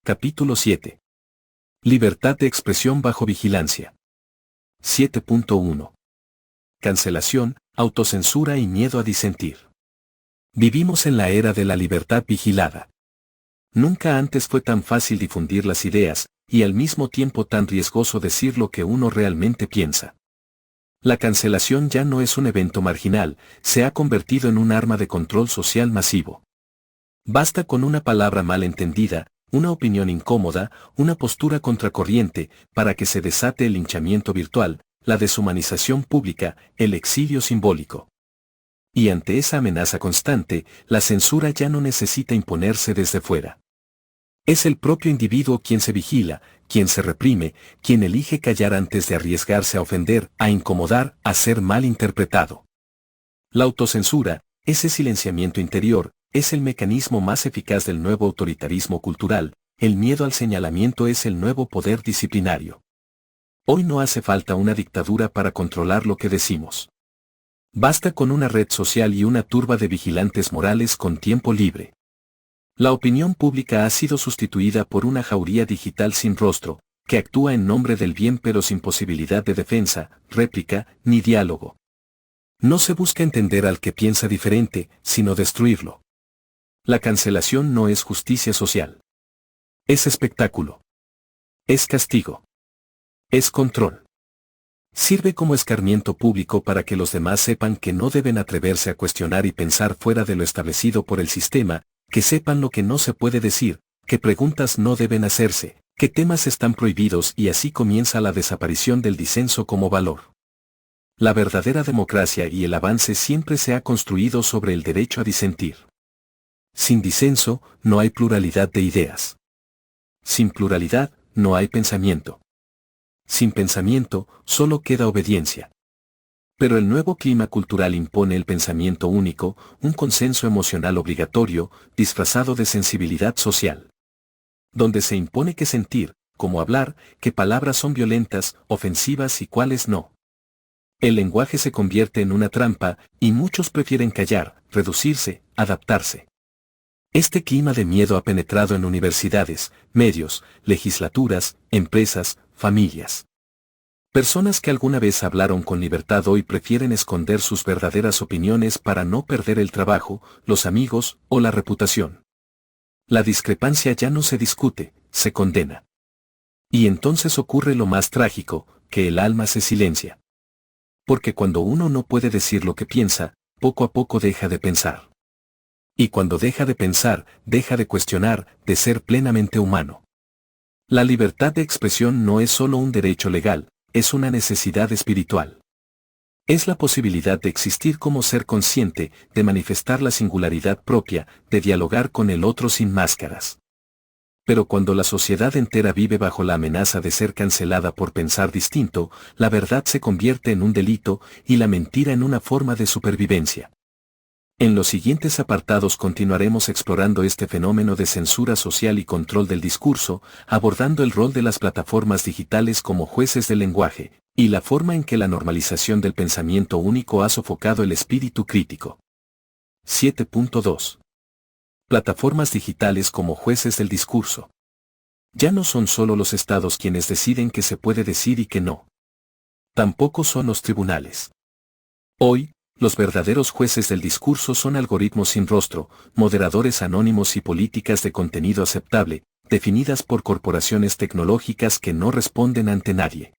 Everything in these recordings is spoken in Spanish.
Capítulo 7. Libertad de expresión bajo vigilancia. 7.1. Cancelación, autocensura y miedo a disentir. Vivimos en la era de la libertad vigilada. Nunca antes fue tan fácil difundir las ideas, y al mismo tiempo tan riesgoso decir lo que uno realmente piensa. La cancelación ya no es un evento marginal, se ha convertido en un arma de control social masivo. Basta con una palabra mal entendida, una opinión incómoda, una postura contracorriente, para que se desate el linchamiento virtual, la deshumanización pública, el exilio simbólico. Y ante esa amenaza constante, la censura ya no necesita imponerse desde fuera. Es el propio individuo quien se vigila, quien se reprime, quien elige callar antes de arriesgarse a ofender, a incomodar, a ser mal interpretado. La autocensura, ese silenciamiento interior, es el mecanismo más eficaz del nuevo autoritarismo cultural, el miedo al señalamiento es el nuevo poder disciplinario. Hoy no hace falta una dictadura para controlar lo que decimos. Basta con una red social y una turba de vigilantes morales con tiempo libre. La opinión pública ha sido sustituida por una jauría digital sin rostro, que actúa en nombre del bien pero sin posibilidad de defensa, réplica, ni diálogo. No se busca entender al que piensa diferente, sino destruirlo. La cancelación no es justicia social. Es espectáculo. Es castigo. Es control. Sirve como escarmiento público para que los demás sepan que no deben atreverse a cuestionar y pensar fuera de lo establecido por el sistema, que sepan lo que no se puede decir, que preguntas no deben hacerse, que temas están prohibidos y así comienza la desaparición del disenso como valor. La verdadera democracia y el avance siempre se ha construido sobre el derecho a disentir. Sin disenso, no hay pluralidad de ideas. Sin pluralidad, no hay pensamiento. Sin pensamiento, solo queda obediencia. Pero el nuevo clima cultural impone el pensamiento único, un consenso emocional obligatorio, disfrazado de sensibilidad social. Donde se impone que sentir, como hablar, qué palabras son violentas, ofensivas y cuáles no. El lenguaje se convierte en una trampa, y muchos prefieren callar, reducirse, adaptarse. Este clima de miedo ha penetrado en universidades, medios, legislaturas, empresas, familias. Personas que alguna vez hablaron con libertad hoy prefieren esconder sus verdaderas opiniones para no perder el trabajo, los amigos o la reputación. La discrepancia ya no se discute, se condena. Y entonces ocurre lo más trágico, que el alma se silencia. Porque cuando uno no puede decir lo que piensa, poco a poco deja de pensar. Y cuando deja de pensar, deja de cuestionar, de ser plenamente humano. La libertad de expresión no es solo un derecho legal, es una necesidad espiritual. Es la posibilidad de existir como ser consciente, de manifestar la singularidad propia, de dialogar con el otro sin máscaras. Pero cuando la sociedad entera vive bajo la amenaza de ser cancelada por pensar distinto, la verdad se convierte en un delito y la mentira en una forma de supervivencia. En los siguientes apartados continuaremos explorando este fenómeno de censura social y control del discurso, abordando el rol de las plataformas digitales como jueces del lenguaje, y la forma en que la normalización del pensamiento único ha sofocado el espíritu crítico. 7.2. Plataformas digitales como jueces del discurso. Ya no son solo los estados quienes deciden qué se puede decir y qué no. Tampoco son los tribunales. Hoy, los verdaderos jueces del discurso son algoritmos sin rostro, moderadores anónimos y políticas de contenido aceptable, definidas por corporaciones tecnológicas que no responden ante nadie.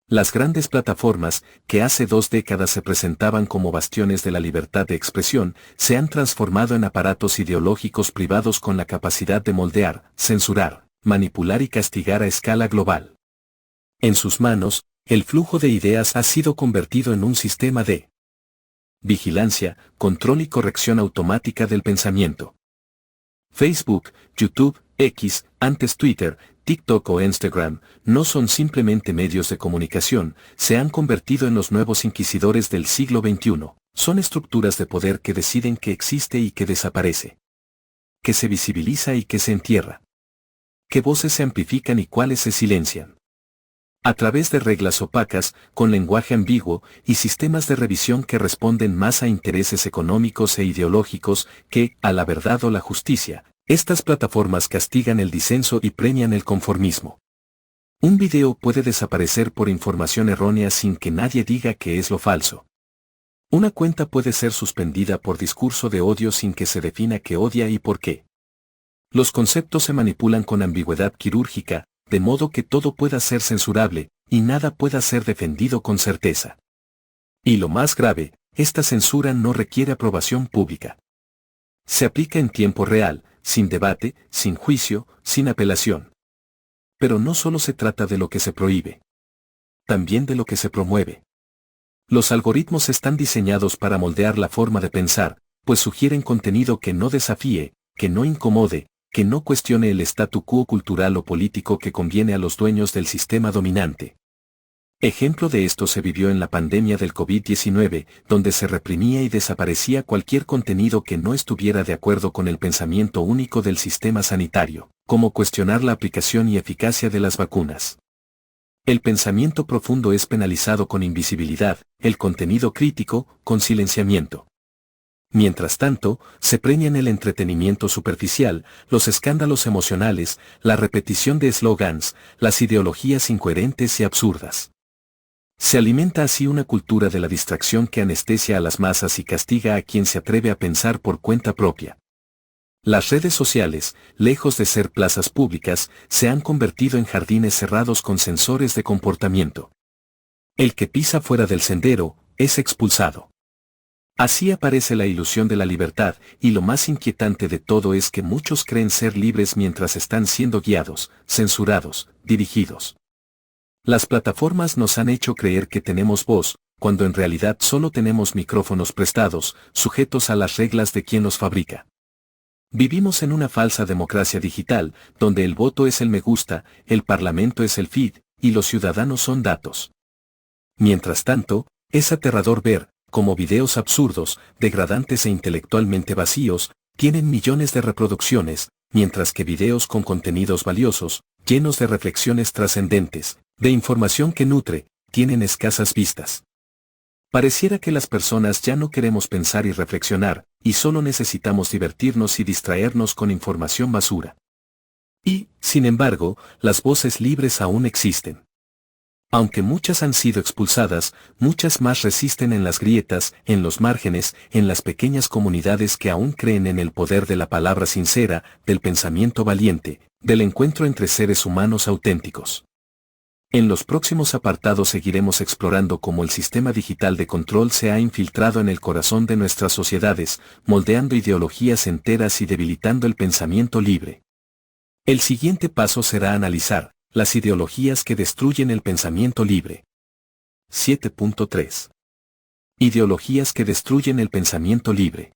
Las grandes plataformas, que hace 2 décadas se presentaban como bastiones de la libertad de expresión, se han transformado en aparatos ideológicos privados con la capacidad de moldear, censurar, manipular y castigar a escala global. En sus manos, el flujo de ideas ha sido convertido en un sistema de vigilancia, control y corrección automática del pensamiento. Facebook, YouTube, X, antes Twitter, TikTok o Instagram, no son simplemente medios de comunicación, se han convertido en los nuevos inquisidores del siglo XXI. Son estructuras de poder que deciden qué existe y qué desaparece. Qué se visibiliza y qué se entierra. Qué voces se amplifican y cuáles se silencian. A través de reglas opacas, con lenguaje ambiguo y sistemas de revisión que responden más a intereses económicos e ideológicos que a la verdad o la justicia, Estas plataformas castigan el disenso y premian el conformismo. Un video puede desaparecer por información errónea sin que nadie diga que es lo falso. Una cuenta puede ser suspendida por discurso de odio sin que se defina qué odia y por qué. Los conceptos se manipulan con ambigüedad quirúrgica, de modo que todo pueda ser censurable, y nada pueda ser defendido con certeza. Y lo más grave, esta censura no requiere aprobación pública. Se aplica en tiempo real, sin debate, sin juicio, sin apelación. Pero no solo se trata de lo que se prohíbe. También de lo que se promueve. Los algoritmos están diseñados para moldear la forma de pensar, pues sugieren contenido que no desafíe, que no incomode, que no cuestione el statu quo cultural o político que conviene a los dueños del sistema dominante. Ejemplo de esto se vivió en la pandemia del COVID-19, donde se reprimía y desaparecía cualquier contenido que no estuviera de acuerdo con el pensamiento único del sistema sanitario, como cuestionar la aplicación y eficacia de las vacunas. El pensamiento profundo es penalizado con invisibilidad, el contenido crítico, con silenciamiento. Mientras tanto, se premian el entretenimiento superficial, los escándalos emocionales, la repetición de eslogans, las ideologías incoherentes y absurdas. Se alimenta así una cultura de la distracción que anestesia a las masas y castiga a quien se atreve a pensar por cuenta propia. Las redes sociales, lejos de ser plazas públicas, se han convertido en jardines cerrados con sensores de comportamiento. El que pisa fuera del sendero, es expulsado. Así aparece la ilusión de la libertad, y lo más inquietante de todo es que muchos creen ser libres mientras están siendo guiados, censurados, dirigidos. Las plataformas nos han hecho creer que tenemos voz, cuando en realidad solo tenemos micrófonos prestados, sujetos a las reglas de quien los fabrica. Vivimos en una falsa democracia digital, donde el voto es el me gusta, el parlamento es el feed, y los ciudadanos son datos. Mientras tanto, es aterrador ver cómo videos absurdos, degradantes e intelectualmente vacíos, tienen millones de reproducciones, mientras que videos con contenidos valiosos, llenos de reflexiones trascendentes, de información que nutre, tienen escasas vistas. Pareciera que las personas ya no queremos pensar y reflexionar, y solo necesitamos divertirnos y distraernos con información basura. Y, sin embargo, las voces libres aún existen. Aunque muchas han sido expulsadas, muchas más resisten en las grietas, en los márgenes, en las pequeñas comunidades que aún creen en el poder de la palabra sincera, del pensamiento valiente, del encuentro entre seres humanos auténticos. En los próximos apartados seguiremos explorando cómo el sistema digital de control se ha infiltrado en el corazón de nuestras sociedades, moldeando ideologías enteras y debilitando el pensamiento libre. El siguiente paso será analizar las ideologías que destruyen el pensamiento libre. 7.3. Ideologías que destruyen el pensamiento libre.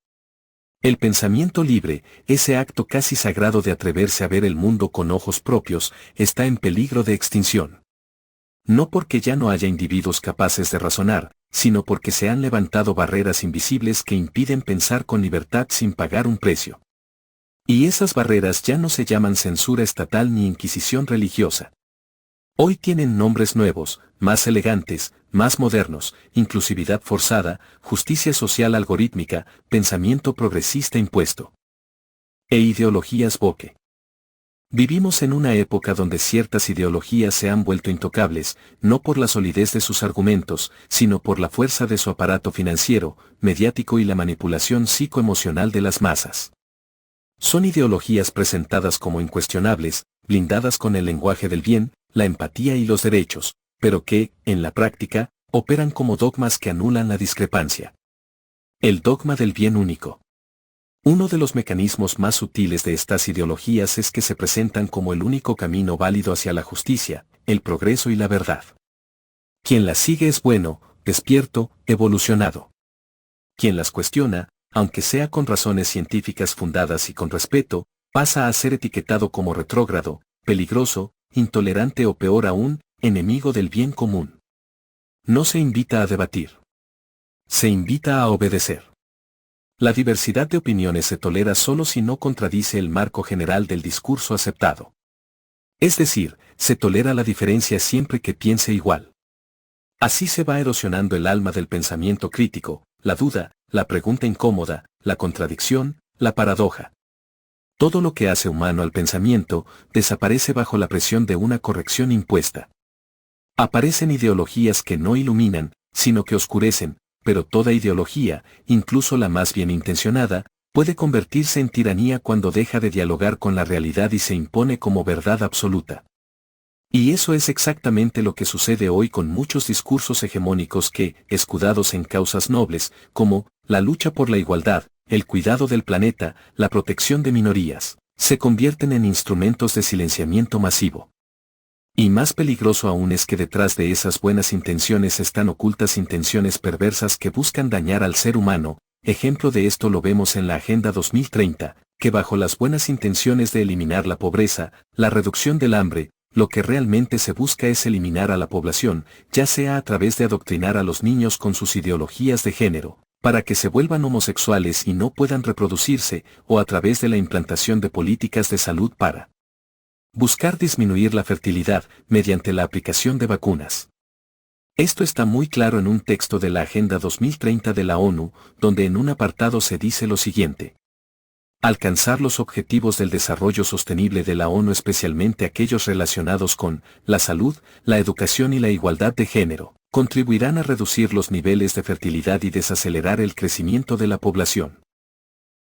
El pensamiento libre, ese acto casi sagrado de atreverse a ver el mundo con ojos propios, está en peligro de extinción. No porque ya no haya individuos capaces de razonar, sino porque se han levantado barreras invisibles que impiden pensar con libertad sin pagar un precio. Y esas barreras ya no se llaman censura estatal ni inquisición religiosa. Hoy tienen nombres nuevos, más elegantes, más modernos, inclusividad forzada, justicia social algorítmica, pensamiento progresista impuesto. E ideologías woke. Vivimos en una época donde ciertas ideologías se han vuelto intocables, no por la solidez de sus argumentos, sino por la fuerza de su aparato financiero, mediático y la manipulación psicoemocional de las masas. Son ideologías presentadas como incuestionables, blindadas con el lenguaje del bien, la empatía y los derechos, pero que, en la práctica, operan como dogmas que anulan la discrepancia. El dogma del bien único. Uno de los mecanismos más sutiles de estas ideologías es que se presentan como el único camino válido hacia la justicia, el progreso y la verdad. Quien las sigue es bueno, despierto, evolucionado. Quien las cuestiona, aunque sea con razones científicas fundadas y con respeto, pasa a ser etiquetado como retrógrado, peligroso, intolerante o peor aún, enemigo del bien común. No se invita a debatir. Se invita a obedecer. La diversidad de opiniones se tolera solo si no contradice el marco general del discurso aceptado. Es decir, se tolera la diferencia siempre que piense igual. Así se va erosionando el alma del pensamiento crítico, la duda, la pregunta incómoda, la contradicción, la paradoja. Todo lo que hace humano al pensamiento desaparece bajo la presión de una corrección impuesta. Aparecen ideologías que no iluminan, sino que oscurecen, pero toda ideología, incluso la más bien intencionada, puede convertirse en tiranía cuando deja de dialogar con la realidad y se impone como verdad absoluta. Y eso es exactamente lo que sucede hoy con muchos discursos hegemónicos que, escudados en causas nobles, como la lucha por la igualdad, el cuidado del planeta, la protección de minorías, se convierten en instrumentos de silenciamiento masivo. Y más peligroso aún es que detrás de esas buenas intenciones están ocultas intenciones perversas que buscan dañar al ser humano. Ejemplo de esto lo vemos en la Agenda 2030, que bajo las buenas intenciones de eliminar la pobreza, la reducción del hambre, lo que realmente se busca es eliminar a la población, ya sea a través de adoctrinar a los niños con sus ideologías de género, para que se vuelvan homosexuales y no puedan reproducirse, o a través de la implantación de políticas de salud para buscar disminuir la fertilidad mediante la aplicación de vacunas. Esto está muy claro en un texto de la Agenda 2030 de la ONU, donde en un apartado se dice lo siguiente. Alcanzar los objetivos del desarrollo sostenible de la ONU, especialmente aquellos relacionados con la salud, la educación y la igualdad de género, contribuirán a reducir los niveles de fertilidad y desacelerar el crecimiento de la población.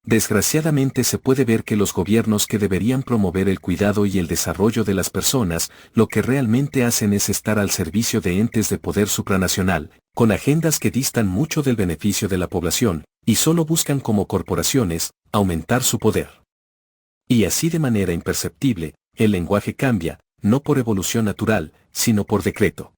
Desgraciadamente se puede ver que los gobiernos que deberían promover el cuidado y el desarrollo de las personas, lo que realmente hacen es estar al servicio de entes de poder supranacional, con agendas que distan mucho del beneficio de la población, y solo buscan como corporaciones, aumentar su poder. Y así de manera imperceptible, el lenguaje cambia, no por evolución natural, sino por decreto.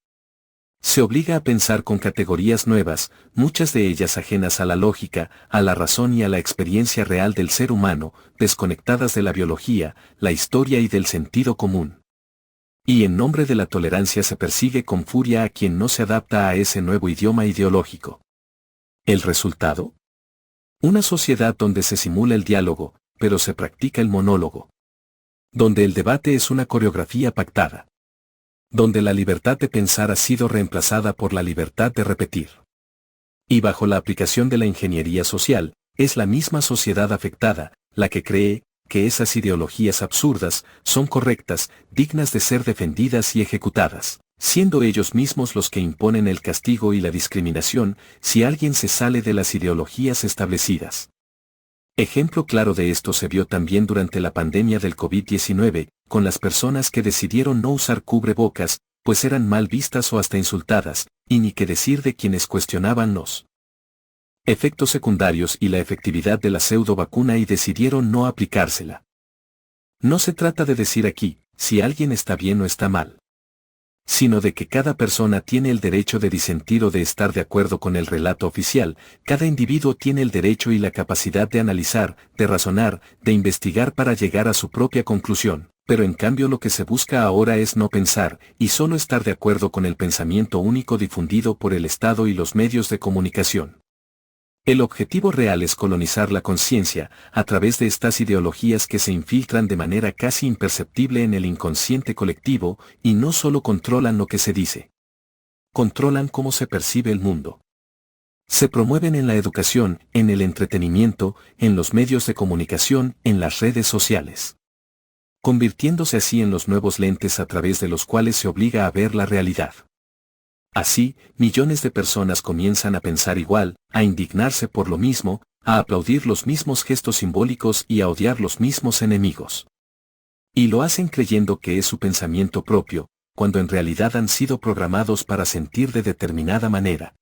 Se obliga a pensar con categorías nuevas, muchas de ellas ajenas a la lógica, a la razón y a la experiencia real del ser humano, desconectadas de la biología, la historia y del sentido común. Y en nombre de la tolerancia se persigue con furia a quien no se adapta a ese nuevo idioma ideológico. ¿El resultado? Una sociedad donde se simula el diálogo, pero se practica el monólogo. Donde el debate es una coreografía pactada. Donde la libertad de pensar ha sido reemplazada por la libertad de repetir. Y bajo la aplicación de la ingeniería social, es la misma sociedad afectada, la que cree que esas ideologías absurdas son correctas, dignas de ser defendidas y ejecutadas, siendo ellos mismos los que imponen el castigo y la discriminación si alguien se sale de las ideologías establecidas. Ejemplo claro de esto se vio también durante la pandemia del COVID-19, con las personas que decidieron no usar cubrebocas, pues eran mal vistas o hasta insultadas, y ni qué decir de quienes cuestionaban los efectos secundarios y la efectividad de la pseudo vacuna y decidieron no aplicársela. No se trata de decir aquí, si alguien está bien o está mal, sino de que cada persona tiene el derecho de disentir o de estar de acuerdo con el relato oficial, cada individuo tiene el derecho y la capacidad de analizar, de razonar, de investigar para llegar a su propia conclusión, pero en cambio lo que se busca ahora es no pensar, y solo estar de acuerdo con el pensamiento único difundido por el Estado y los medios de comunicación. El objetivo real es colonizar la conciencia, a través de estas ideologías que se infiltran de manera casi imperceptible en el inconsciente colectivo, y no solo controlan lo que se dice. Controlan cómo se percibe el mundo. Se promueven en la educación, en el entretenimiento, en los medios de comunicación, en las redes sociales. Convirtiéndose así en los nuevos lentes a través de los cuales se obliga a ver la realidad. Así, millones de personas comienzan a pensar igual, a indignarse por lo mismo, a aplaudir los mismos gestos simbólicos y a odiar los mismos enemigos. Y lo hacen creyendo que es su pensamiento propio, cuando en realidad han sido programados para sentir de determinada manera.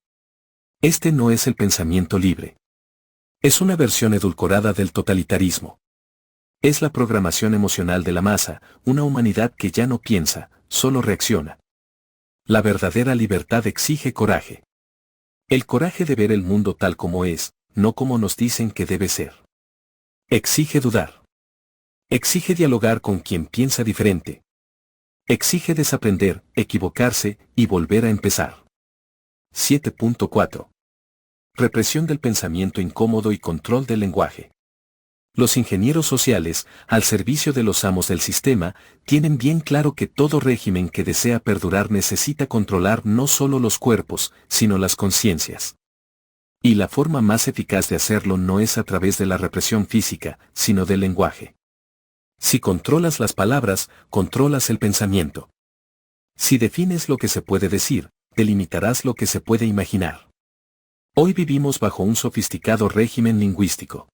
Este no es el pensamiento libre. Es una versión edulcorada del totalitarismo. Es la programación emocional de la masa, una humanidad que ya no piensa, solo reacciona. La verdadera libertad exige coraje. El coraje de ver el mundo tal como es, no como nos dicen que debe ser. Exige dudar. Exige dialogar con quien piensa diferente. Exige desaprender, equivocarse y volver a empezar. 7.4. Represión del pensamiento incómodo y control del lenguaje. Los ingenieros sociales, al servicio de los amos del sistema, tienen bien claro que todo régimen que desea perdurar necesita controlar no solo los cuerpos, sino las conciencias. Y la forma más eficaz de hacerlo no es a través de la represión física, sino del lenguaje. Si controlas las palabras, controlas el pensamiento. Si defines lo que se puede decir, delimitarás lo que se puede imaginar. Hoy vivimos bajo un sofisticado régimen lingüístico.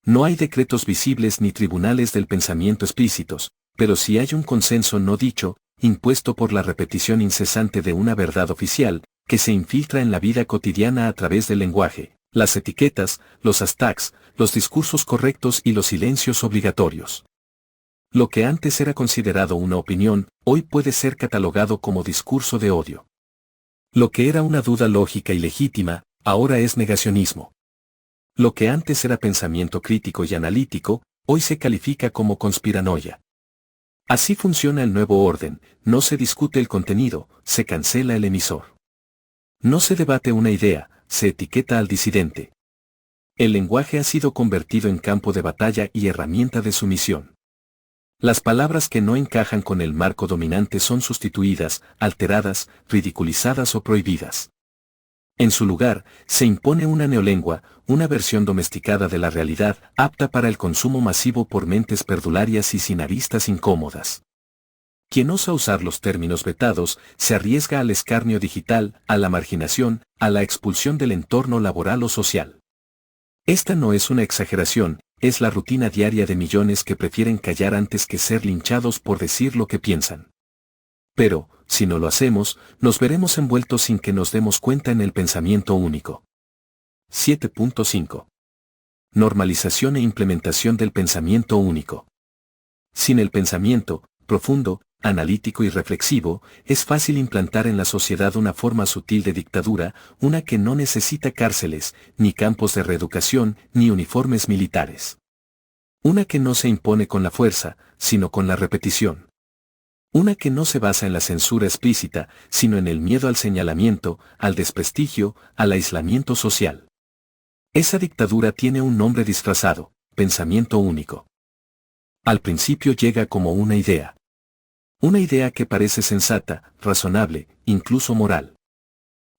No hay decretos visibles ni tribunales del pensamiento explícitos, pero sí hay un consenso no dicho, impuesto por la repetición incesante de una verdad oficial, que se infiltra en la vida cotidiana a través del lenguaje, las etiquetas, los hashtags, los discursos correctos y los silencios obligatorios. Lo que antes era considerado una opinión, hoy puede ser catalogado como discurso de odio. Lo que era una duda lógica y legítima, ahora es negacionismo. Lo que antes era pensamiento crítico y analítico, hoy se califica como conspiranoia. Así funciona el nuevo orden, no se discute el contenido, se cancela el emisor. No se debate una idea, se etiqueta al disidente. El lenguaje ha sido convertido en campo de batalla y herramienta de sumisión. Las palabras que no encajan con el marco dominante son sustituidas, alteradas, ridiculizadas o prohibidas. En su lugar, se impone una neolengua, una versión domesticada de la realidad, apta para el consumo masivo por mentes perdularias y sin aristas incómodas. Quien osa usar los términos vetados, se arriesga al escarnio digital, a la marginación, a la expulsión del entorno laboral o social. Esta no es una exageración, es la rutina diaria de millones que prefieren callar antes que ser linchados por decir lo que piensan. Pero, si no lo hacemos, nos veremos envueltos sin que nos demos cuenta en el pensamiento único. 7.5. Normalización e implementación del pensamiento único. Sin el pensamiento, profundo, analítico y reflexivo, es fácil implantar en la sociedad una forma sutil de dictadura, una que no necesita cárceles, ni campos de reeducación, ni uniformes militares. Una que no se impone con la fuerza, sino con la repetición. Una que no se basa en la censura explícita, sino en el miedo al señalamiento, al desprestigio, al aislamiento social. Esa dictadura tiene un nombre disfrazado, pensamiento único. Al principio llega como una idea. Una idea que parece sensata, razonable, incluso moral.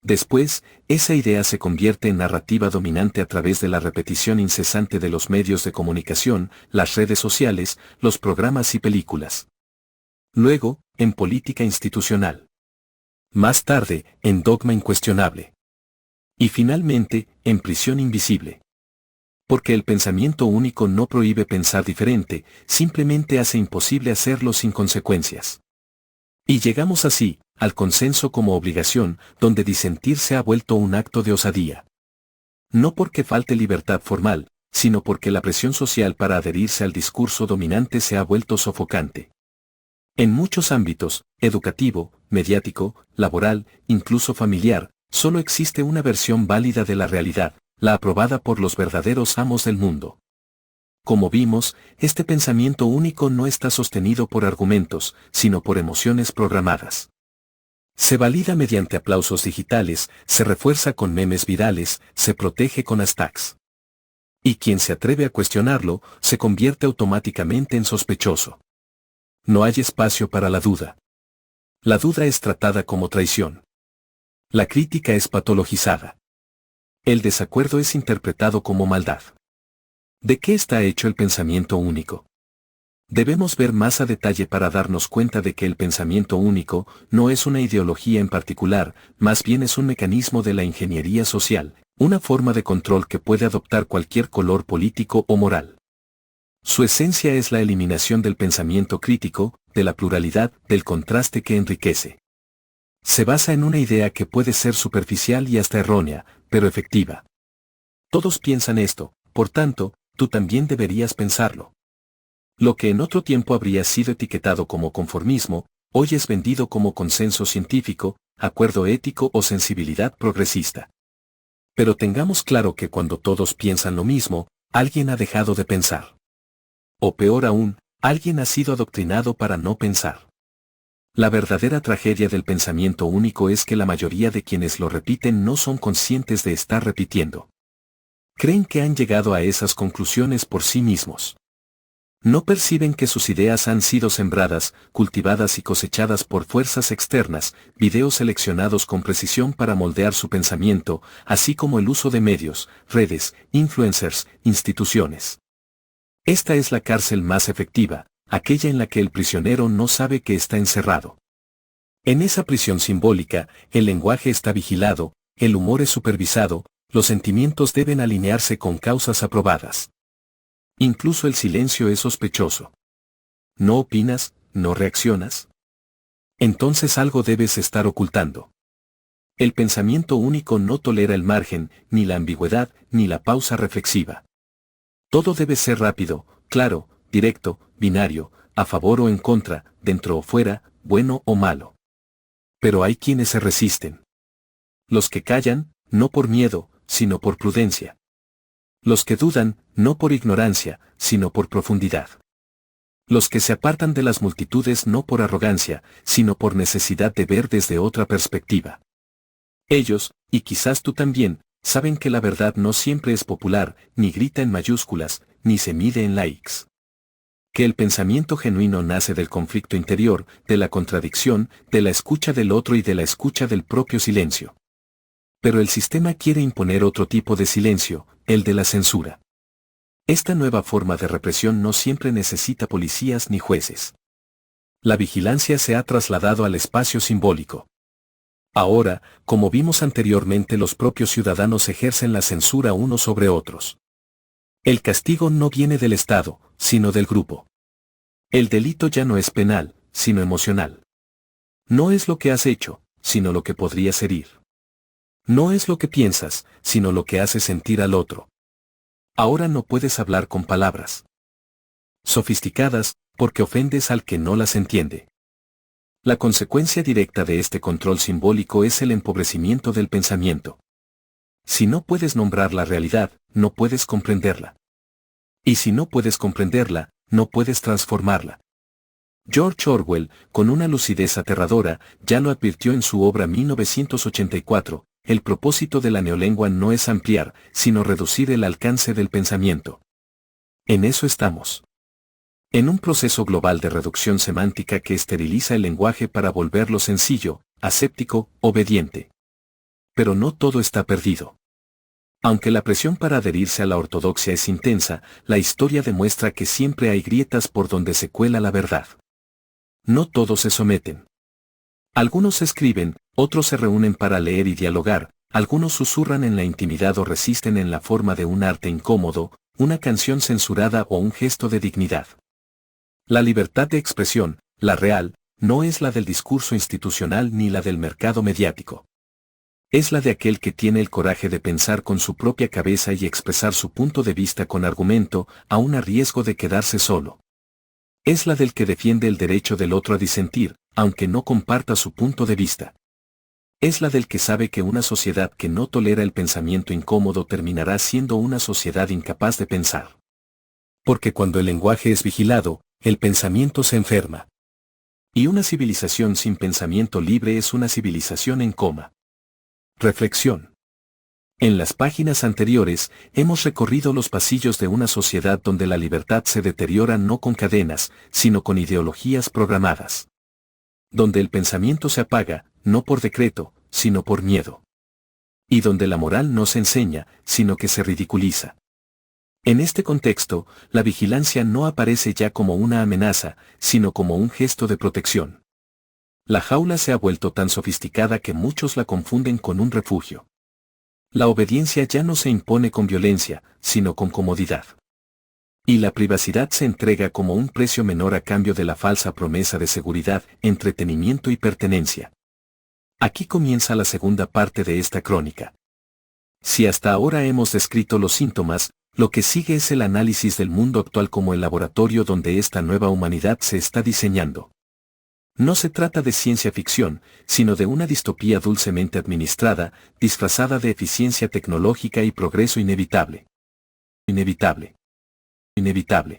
Después, esa idea se convierte en narrativa dominante a través de la repetición incesante de los medios de comunicación, las redes sociales, los programas y películas. Luego, en política institucional. Más tarde, en dogma incuestionable. Y finalmente, en prisión invisible. Porque el pensamiento único no prohíbe pensar diferente, simplemente hace imposible hacerlo sin consecuencias. Y llegamos así, al consenso como obligación, donde disentir se ha vuelto un acto de osadía. No porque falte libertad formal, sino porque la presión social para adherirse al discurso dominante se ha vuelto sofocante. En muchos ámbitos, educativo, mediático, laboral, incluso familiar, solo existe una versión válida de la realidad, la aprobada por los verdaderos amos del mundo. Como vimos, este pensamiento único no está sostenido por argumentos, sino por emociones programadas. Se valida mediante aplausos digitales, se refuerza con memes virales, se protege con hashtags. Y quien se atreve a cuestionarlo, se convierte automáticamente en sospechoso. No hay espacio para la duda. La duda es tratada como traición. La crítica es patologizada. El desacuerdo es interpretado como maldad. ¿De qué está hecho el pensamiento único? Debemos ver más a detalle para darnos cuenta de que el pensamiento único no es una ideología en particular, más bien es un mecanismo de la ingeniería social, una forma de control que puede adoptar cualquier color político o moral. Su esencia es la eliminación del pensamiento crítico, de la pluralidad, del contraste que enriquece. Se basa en una idea que puede ser superficial y hasta errónea, pero efectiva. Todos piensan esto, por tanto, tú también deberías pensarlo. Lo que en otro tiempo habría sido etiquetado como conformismo, hoy es vendido como consenso científico, acuerdo ético o sensibilidad progresista. Pero tengamos claro que cuando todos piensan lo mismo, alguien ha dejado de pensar. O peor aún, alguien ha sido adoctrinado para no pensar. La verdadera tragedia del pensamiento único es que la mayoría de quienes lo repiten no son conscientes de estar repitiendo. Creen que han llegado a esas conclusiones por sí mismos. No perciben que sus ideas han sido sembradas, cultivadas y cosechadas por fuerzas externas, videos seleccionados con precisión para moldear su pensamiento, así como el uso de medios, redes, influencers, instituciones. Esta es la cárcel más efectiva, aquella en la que el prisionero no sabe que está encerrado. En esa prisión simbólica, el lenguaje está vigilado, el humor es supervisado, los sentimientos deben alinearse con causas aprobadas. Incluso el silencio es sospechoso. ¿No opinas, no reaccionas? Entonces algo debes estar ocultando. El pensamiento único no tolera el margen, ni la ambigüedad, ni la pausa reflexiva. Todo debe ser rápido, claro, directo, binario, a favor o en contra, dentro o fuera, bueno o malo. Pero hay quienes se resisten. Los que callan, no por miedo, sino por prudencia. Los que dudan, no por ignorancia, sino por profundidad. Los que se apartan de las multitudes no por arrogancia, sino por necesidad de ver desde otra perspectiva. Ellos, y quizás tú también, saben que la verdad no siempre es popular, ni grita en mayúsculas, ni se mide en likes. Que el pensamiento genuino nace del conflicto interior, de la contradicción, de la escucha del otro y de la escucha del propio silencio. Pero el sistema quiere imponer otro tipo de silencio, el de la censura. Esta nueva forma de represión no siempre necesita policías ni jueces. La vigilancia se ha trasladado al espacio simbólico. Ahora, como vimos anteriormente, los propios ciudadanos ejercen la censura unos sobre otros. El castigo no viene del Estado, sino del grupo. El delito ya no es penal, sino emocional. No es lo que has hecho, sino lo que podrías herir. No es lo que piensas, sino lo que hace sentir al otro. Ahora no puedes hablar con palabras sofisticadas, porque ofendes al que no las entiende. La consecuencia directa de este control simbólico es el empobrecimiento del pensamiento. Si no puedes nombrar la realidad, no puedes comprenderla. Y si no puedes comprenderla, no puedes transformarla. George Orwell, con una lucidez aterradora, ya lo advirtió en su obra 1984, el propósito de la neolengua no es ampliar, sino reducir el alcance del pensamiento. En eso estamos. En un proceso global de reducción semántica que esteriliza el lenguaje para volverlo sencillo, aséptico, obediente. Pero no todo está perdido. Aunque la presión para adherirse a la ortodoxia es intensa, la historia demuestra que siempre hay grietas por donde se cuela la verdad. No todos se someten. Algunos escriben, otros se reúnen para leer y dialogar, algunos susurran en la intimidad o resisten en la forma de un arte incómodo, una canción censurada o un gesto de dignidad. La libertad de expresión, la real, no es la del discurso institucional ni la del mercado mediático. Es la de aquel que tiene el coraje de pensar con su propia cabeza y expresar su punto de vista con argumento, aun a riesgo de quedarse solo. Es la del que defiende el derecho del otro a disentir, aunque no comparta su punto de vista. Es la del que sabe que una sociedad que no tolera el pensamiento incómodo terminará siendo una sociedad incapaz de pensar. Porque cuando el lenguaje es vigilado, el pensamiento se enferma. Y una civilización sin pensamiento libre es una civilización en coma. Reflexión. En las páginas anteriores, hemos recorrido los pasillos de una sociedad donde la libertad se deteriora no con cadenas, sino con ideologías programadas. Donde el pensamiento se apaga, no por decreto, sino por miedo. Y donde la moral no se enseña, sino que se ridiculiza. En este contexto, la vigilancia no aparece ya como una amenaza, sino como un gesto de protección. La jaula se ha vuelto tan sofisticada que muchos la confunden con un refugio. La obediencia ya no se impone con violencia, sino con comodidad. Y la privacidad se entrega como un precio menor a cambio de la falsa promesa de seguridad, entretenimiento y pertenencia. Aquí comienza la segunda parte de esta crónica. Si hasta ahora hemos descrito los síntomas, lo que sigue es el análisis del mundo actual como el laboratorio donde esta nueva humanidad se está diseñando. No se trata de ciencia ficción, sino de una distopía dulcemente administrada, disfrazada de eficiencia tecnológica y progreso inevitable. Inevitable. Inevitable.